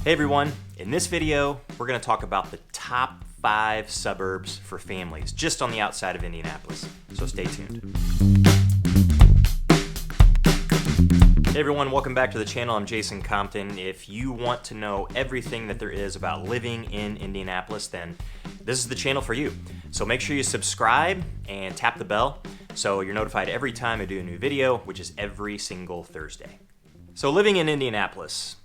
Hey everyone, in this video, we're going to talk about the top 5 suburbs for families just on the outside of Indianapolis, so stay tuned. Hey everyone, welcome back to the channel. I'm Jason Compton. If you want to know everything that there is about living in Indianapolis, then this is the channel for you. So make sure you subscribe and tap the bell so you're notified every time I do a new video, which is every single Thursday. So living in Indianapolis,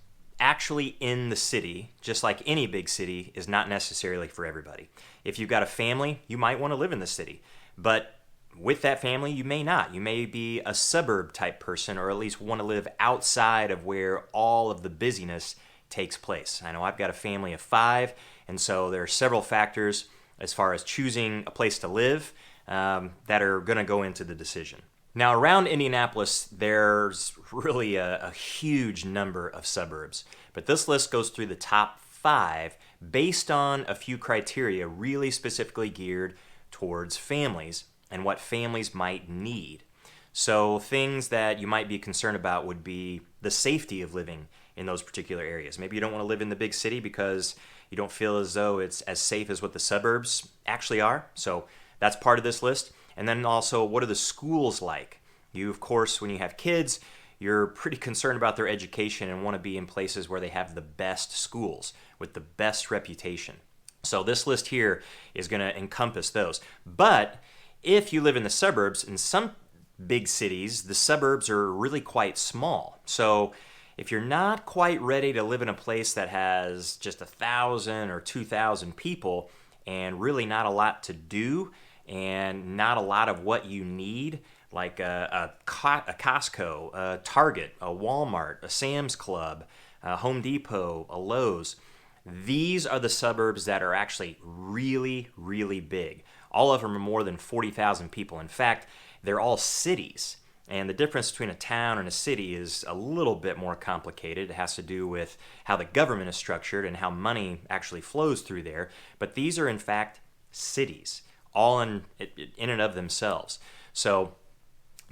actually in the city, just like any big city, is not necessarily for everybody. If you've got a family, you might want to live in the city, but with that family, you may not. You may be a suburb type person, or at least want to live outside of where all of the busyness takes place. I know I've got a family of 5, and so there are several factors as far as choosing a place to live that are going to go into the decision. Now, around Indianapolis, there's really a huge number of suburbs, but this list goes through the top 5 based on a few criteria really specifically geared towards families and what families might need. So things that you might be concerned about would be the safety of living in those particular areas. Maybe you don't want to live in the big city because you don't feel as though it's as safe as what the suburbs actually are. So that's part of this list. And then also, what are the schools like? You, of course, when you have kids, you're pretty concerned about their education and want to be in places where they have the best schools with the best reputation. So this list here is going to encompass those. But if you live in the suburbs, in some big cities, the suburbs are really quite small. So if you're not quite ready to live in a place that has just 1,000 or 2,000 people and really not a lot to do and not a lot of what you need, like a Costco, a Target, a Walmart, a Sam's Club, a Home Depot, a Lowe's, these are the suburbs that are actually really, really big. All of them are more than 40,000 people. In fact, they're all cities. And the difference between a town and a city is a little bit more complicated. It has to do with how the government is structured and how money actually flows through there. But these are, in fact, cities, all in and of themselves. So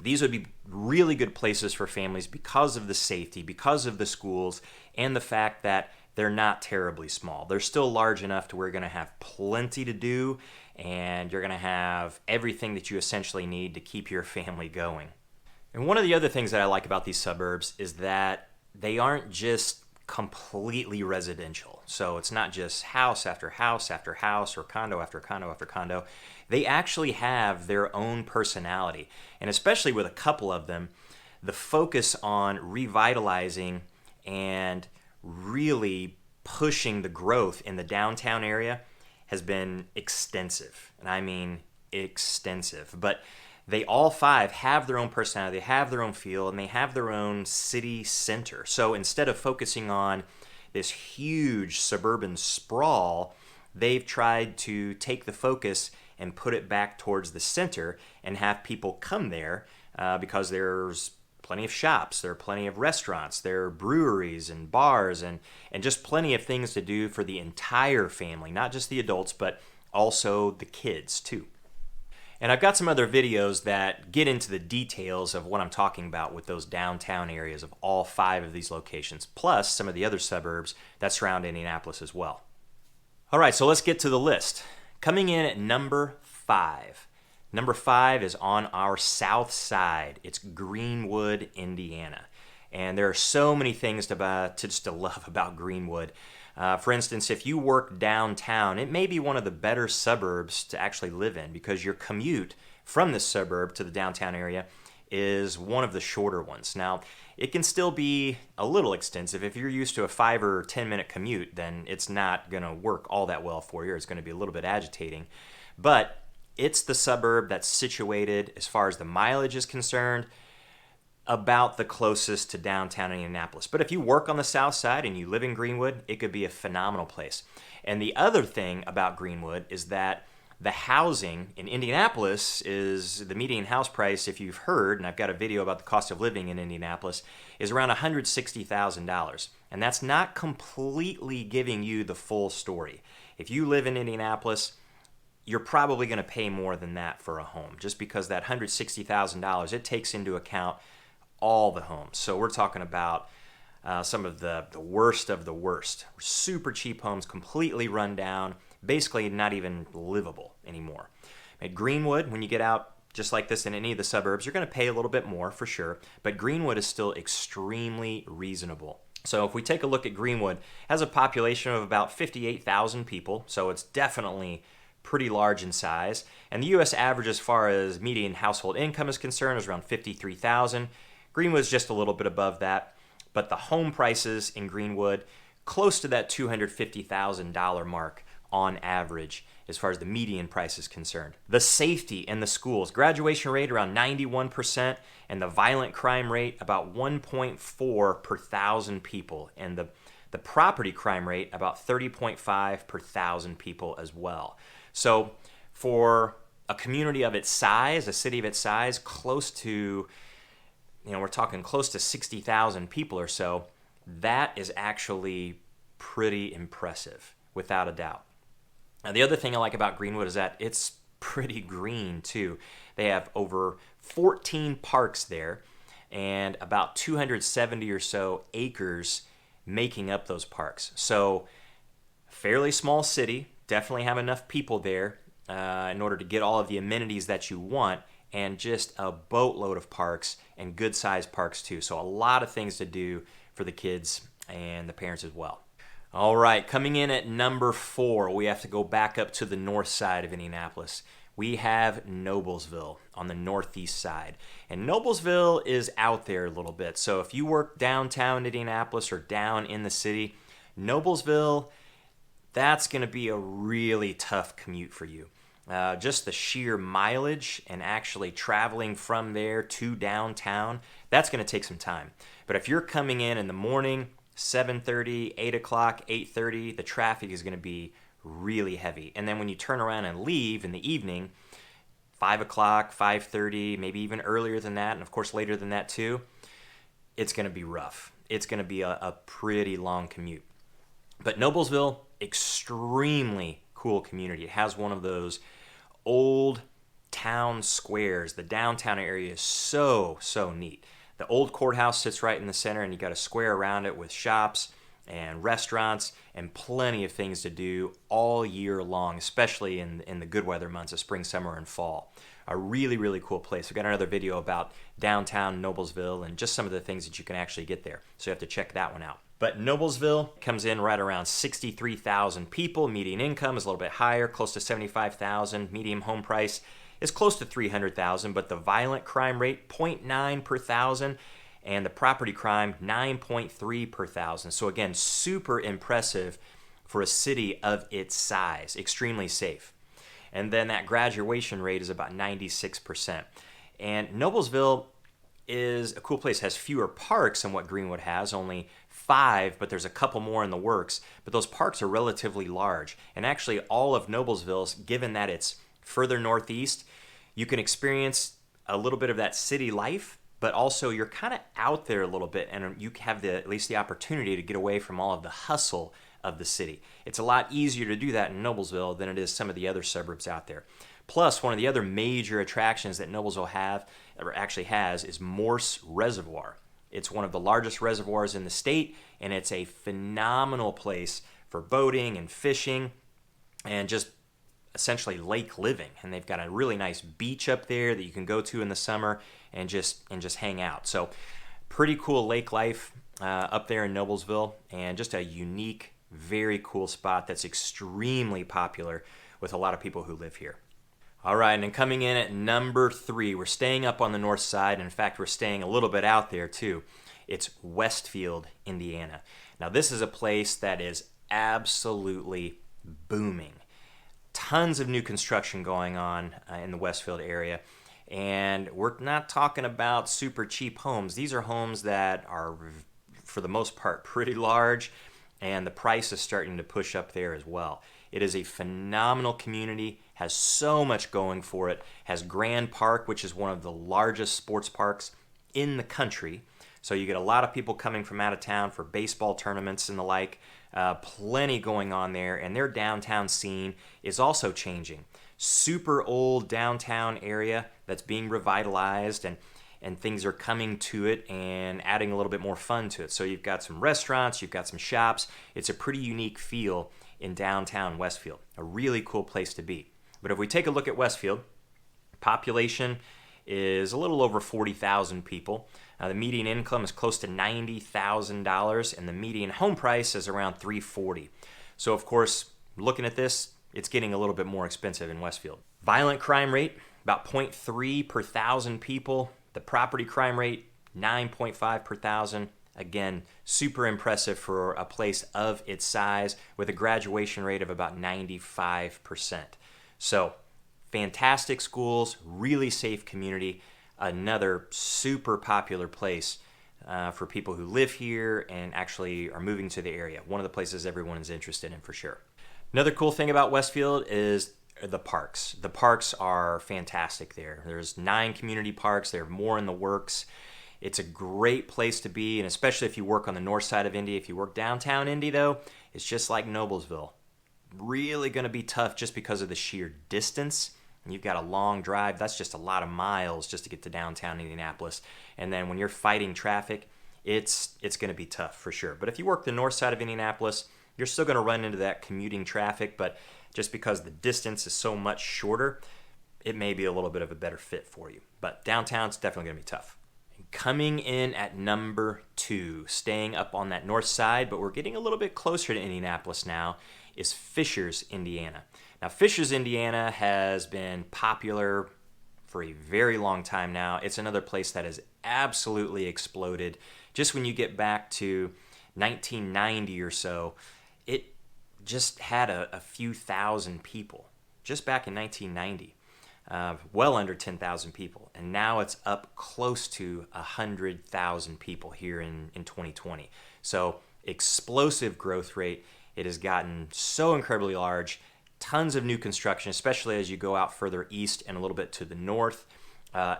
these would be really good places for families because of the safety, because of the schools, and the fact that they're not terribly small. They're still large enough to where you're going to have plenty to do, and you're going to have everything that you essentially need to keep your family going. And one of the other things that I like about these suburbs is that they aren't just completely residential. So it's not just house after house after house or condo after condo after condo. They actually have their own personality. And especially with a couple of them, the focus on revitalizing and really pushing the growth in the downtown area has been extensive. And I mean extensive. But they all 5 have their own personality, they have their own feel, and they have their own city center. So instead of focusing on this huge suburban sprawl, they've tried to take the focus and put it back towards the center and have people come there because there's plenty of shops, there are plenty of restaurants, there are breweries and bars and just plenty of things to do for the entire family, not just the adults, but also the kids too. And I've got some other videos that get into the details of what I'm talking about with those downtown areas of all 5 of these locations, plus some of the other suburbs that surround Indianapolis as well. All right, so let's get to the list. Coming in at number 5. Number 5 is on our south side. It's Greenwood, Indiana. And there are so many things to love about Greenwood. For instance, if you work downtown, it may be one of the better suburbs to actually live in because your commute from this suburb to the downtown area is one of the shorter ones. Now, it can still be a little extensive. If you're used to a 5 or 10 minute commute, then it's not going to work all that well for you. It's going to be a little bit agitating. But it's the suburb that's situated, as far as the mileage is concerned, about the closest to downtown Indianapolis. But if you work on the south side and you live in Greenwood, it could be a phenomenal place. And the other thing about Greenwood is that the housing in Indianapolis is the median house price, if you've heard, and I've got a video about the cost of living in Indianapolis, is around $160,000. And that's not completely giving you the full story. If you live in Indianapolis, you're probably going to pay more than that for a home, just because that $160,000, it takes into account all the homes. So we're talking about some of the worst of the worst. Super cheap homes, completely run down, basically not even livable anymore. At Greenwood, when you get out just like this in any of the suburbs, you're going to pay a little bit more for sure, but Greenwood is still extremely reasonable. So if we take a look at Greenwood, it has a population of about 58,000 people, so it's definitely pretty large in size. And the U.S. average as far as median household income is concerned is around 53,000. Greenwood's just a little bit above that, but the home prices in Greenwood close to that $250,000 mark on average as far as the median price is concerned. The safety in the schools, graduation rate around 91%, and the violent crime rate about 1.4 per thousand people, and the property crime rate about 30.5 per thousand people as well. So for a community of its size, a city of its size, close to, we're talking close to 60,000 people or so, that is actually pretty impressive, without a doubt. Now, the other thing I like about Greenwood is that it's pretty green, too. They have over 14 parks there and about 270 or so acres making up those parks. So, fairly small city, definitely have enough people there in order to get all of the amenities that you want, and just a boatload of parks and good-sized parks, too. So, a lot of things to do for the kids and the parents as well. All right, coming in at number 4, we have to go back up to the north side of Indianapolis. We have Noblesville on the northeast side. And Noblesville is out there a little bit. So if you work downtown Indianapolis or down in the city, Noblesville, that's going to be a really tough commute for you. Just the sheer mileage and actually traveling from there to downtown, that's going to take some time. But if you're coming in the morning, 7:30, 8 o'clock, 8:30, the traffic is going to be really heavy. And then when you turn around and leave in the evening, 5 o'clock, 5:30, maybe even earlier than that, and of course later than that too, it's going to be rough. It's going to be a pretty long commute. But Noblesville, extremely cool community. It has one of those old town squares. The downtown area is so neat. The old courthouse sits right in the center, and you got a square around it with shops and restaurants and plenty of things to do all year long, especially in the good weather months of spring, summer, and fall. A really cool place. We've got another video about downtown Noblesville and just some of the things that you can actually get there. So you have to check that one out. But Noblesville comes in right around 63,000 people. Median income is a little bit higher, close to 75,000. Median home price is close to 300,000, but the violent crime rate 0.9 per thousand, and the property crime 9.3 per thousand. So again, super impressive for a city of its size. Extremely safe. And then that graduation rate is about 96%. And Noblesville is a cool place. It has fewer parks than what Greenwood has, only 5, but there's a couple more in the works. But those parks are relatively large. And actually all of Noblesville, given that it's further northeast, you can experience a little bit of that city life, but also you're kind of out there a little bit, and you have at least the opportunity to get away from all of the hustle of the city. It's a lot easier to do that in Noblesville than it is some of the other suburbs out there. Plus, one of the other major attractions that Noblesville actually has is Morse Reservoir. It's one of the largest reservoirs in the state, and it's a phenomenal place for boating and fishing and just essentially lake living. And they've got a really nice beach up there that you can go to in the summer and just hang out. So pretty cool lake life up there in Noblesville, and just a unique, very cool spot that's extremely popular with a lot of people who live here. All right, and then coming in at number 3, we're staying up on the north side. In fact, we're staying a little bit out there too. It's Westfield, Indiana. Now, this is a place that is absolutely booming. Tons of new construction going on in the Westfield area. And we're not talking about super cheap homes. These are homes that are, for the most part, pretty large, and the price is starting to push up there as well. It is a phenomenal community, has so much going for it, has Grand Park, which is one of the largest sports parks in the country. So you get a lot of people coming from out of town for baseball tournaments and the like. Plenty going on there, and their downtown scene is also changing. Super old downtown area that's being revitalized, and and things are coming to it and adding a little bit more fun to it. So you've got some restaurants, you've got some shops. It's a pretty unique feel in downtown Westfield, a really cool place to be. But if we take a look at Westfield, population is a little over 40,000 people. The median income is close to $90,000, and the median home price is around $340,000. So of course, looking at this, it's getting a little bit more expensive in Westfield. Violent crime rate, about 0.3 per thousand people. The property crime rate, 9.5 per thousand. Again, super impressive for a place of its size with a graduation rate of about 95%. So, fantastic schools, really safe community, another super popular place for people who live here and actually are moving to the area. One of the places everyone is interested in for sure. Another cool thing about Westfield is the parks. The parks are fantastic there. There's 9 community parks. There are more in the works. It's a great place to be, and especially if you work on the north side of Indy. If you work downtown Indy, though, it's just like Noblesville. Really going to be tough just because of the sheer distance. And you've got a long drive. That's just a lot of miles just to get to downtown Indianapolis. And then when you're fighting traffic, it's going to be tough for sure. But if you work the north side of Indianapolis, you're still going to run into that commuting traffic, but just because the distance is so much shorter, it may be a little bit of a better fit for you. But downtown's definitely going to be tough. Coming in at number 2, staying up on that north side, but we're getting a little bit closer to Indianapolis now, is Fishers, Indiana. Now, Fishers, Indiana has been popular for a very long time now. It's another place that has absolutely exploded. Just when you get back to 1990 or so, it just had a few thousand people. Just back in 1990. Well under 10,000 people, and now it's up close to 100,000 people here in 2020. So explosive growth rate. It has gotten so incredibly large. Tons of new construction, especially as you go out further east and a little bit to the north.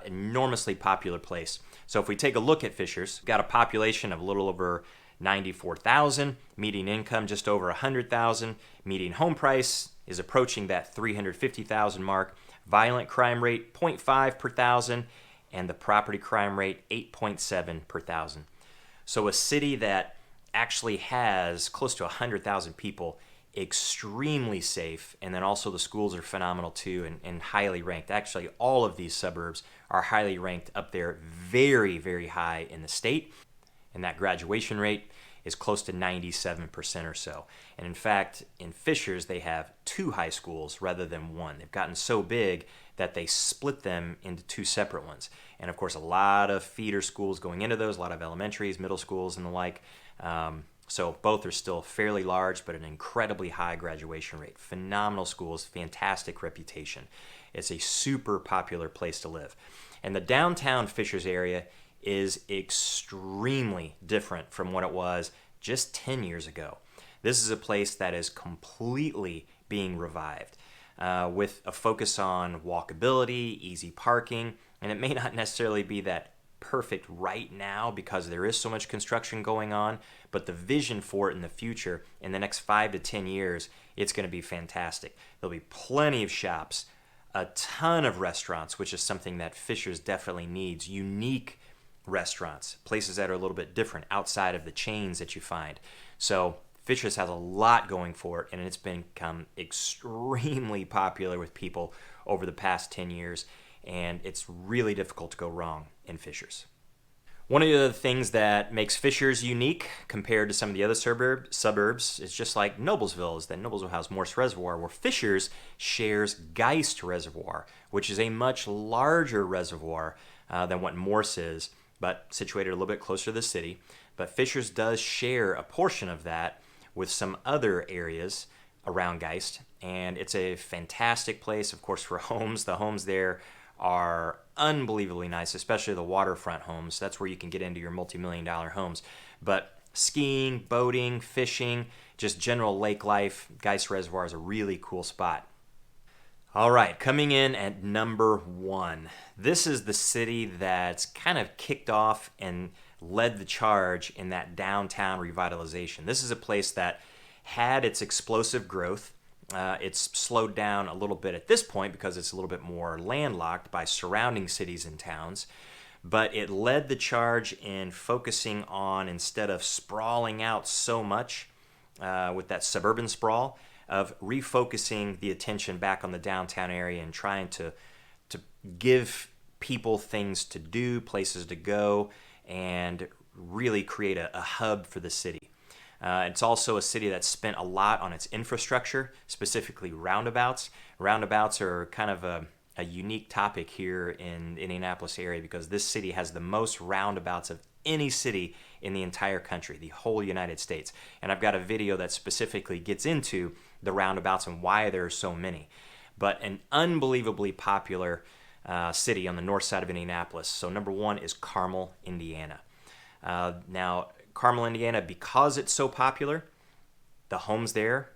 Enormously popular place. So if we take a look at Fishers, we've got a population of a little over 94,000, median income just over 100,000, median home price is approaching that 350,000 mark. Violent crime rate 0.5 per thousand, and the property crime rate 8.7 per thousand. So a city that actually has close to 100,000 people, extremely safe, and then also the schools are phenomenal too and highly ranked. Actually, all of these suburbs are highly ranked up there, very, very high in the state, and that graduation rate is close to 97% or so. And in fact, in Fishers, they have 2 high schools rather than 1. They've gotten so big that they split them into 2 separate ones. And of course, a lot of feeder schools going into those, a lot of elementaries, middle schools, and the like. So both are still fairly large, but an incredibly high graduation rate. Phenomenal schools, fantastic reputation. It's a super popular place to live. And the downtown Fishers area is extremely different from what it was just 10 years ago. This is a place that is completely being revived with a focus on walkability, easy parking, and it may not necessarily be that perfect right now because there is so much construction going on, but the vision for it in the future, in the next 5 to 10 years, it's going to be fantastic. There'll be plenty of shops, a ton of restaurants, which is something that Fishers definitely needs, unique restaurants, places that are a little bit different outside of the chains that you find. So Fishers has a lot going for it, and it's become extremely popular with people over the past 10 years, and it's really difficult to go wrong in Fishers. One of the things that makes Fishers unique compared to some of the other suburbs is just like Noblesville, is that Noblesville has Morse Reservoir, where Fishers shares Geist Reservoir, which is a much larger reservoir than what Morse is, but situated a little bit closer to the city. But Fishers does share a portion of that with some other areas around Geist, and it's a fantastic place, of course, for homes. The homes there are unbelievably nice, especially the waterfront homes. That's where you can get into your multi-million-dollar homes. But skiing, boating, fishing, just general lake life, Geist Reservoir is a really cool spot. All right, coming in at number 1. This is the city that's kind of kicked off and led the charge in that downtown revitalization. This is a place that had its explosive growth. It's slowed down a little bit at this point because it's a little bit more landlocked by surrounding cities and towns. but it led the charge in focusing on, instead of sprawling out so much with that suburban sprawl, of refocusing the attention back on the downtown area and trying to give people things to do, places to go, and really create a hub for the city. It's also a city that spent a lot on its infrastructure, specifically roundabouts. Roundabouts are kind of a unique topic here in the Indianapolis area because this city has the most roundabouts of any city in the entire country, the whole United States. And I've got a video that specifically gets into the roundabouts and why there are so many. But an unbelievably popular city on the north side of Indianapolis. So number one is Carmel, Indiana. Now, Carmel, Indiana, because it's so popular, the homes there,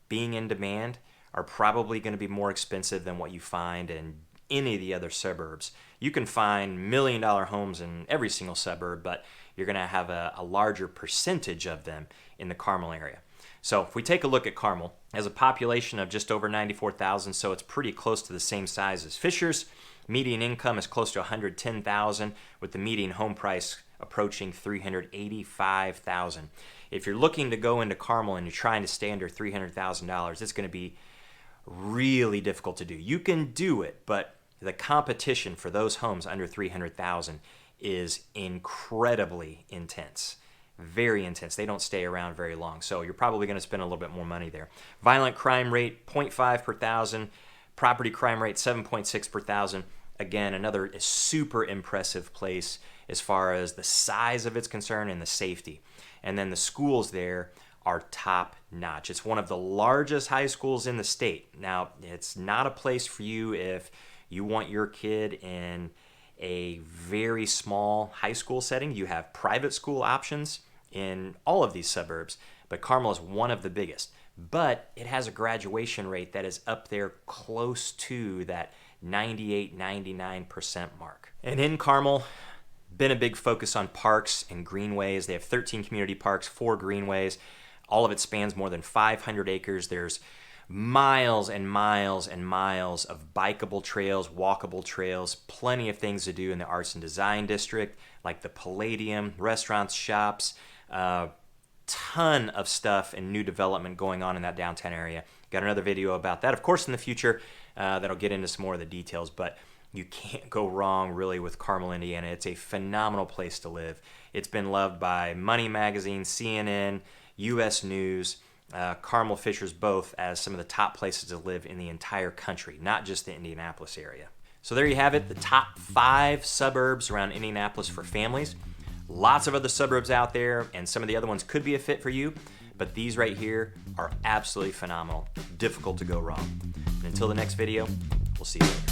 being in demand, are probably going to be more expensive than what you find in any of the other suburbs. You can find $1 million homes in every single suburb, but you're going to have a larger percentage of them in the Carmel area. So if we take a look at Carmel, has a population of just over 94,000, so it's pretty close to the same size as Fishers. Median income is close to $110,000, with the median home price approaching $385,000. If you're looking to go into Carmel and you're trying to stay under $300,000, it's going to be really difficult to do. You can do it, but the competition for those homes under $300,000 is incredibly intense. Very intense. They don't stay around very long, so you're probably going to spend a little bit more money there. Violent crime rate 0.5 per thousand. Property crime rate 7.6 per thousand. Again, another super impressive place as far as the size of its concern and the safety. And then the schools there are top notch. It's one of the largest high schools in the state. Now, it's not a place for you if you want your kid in a very small high school setting. You have private school options in all of these suburbs, but Carmel is one of the biggest. But it has a graduation rate that is up there close to that 98-99% mark. And in Carmel, been a big focus on parks and greenways. They have 13 community parks, 4 greenways. All of it spans more than 500 acres. There's miles and miles and miles of bikeable trails, walkable trails, plenty of things to do in the Arts and Design District, like the Palladium, restaurants, shops, ton of stuff and new development going on in that downtown area. Got another video about that, of course, in the future that'll get into some more of the details, but you can't go wrong really with Carmel, Indiana. It's a phenomenal place to live. It's been loved by Money Magazine, CNN, U.S. News, Carmel, Fishers, both as some of the top places to live in the entire country, not just the Indianapolis area. So there you have it, the top 5 suburbs around Indianapolis for families. Lots of other suburbs out there, and some of the other ones could be a fit for you, but these right here are absolutely phenomenal. Difficult to go wrong. And until the next video, we'll see you later.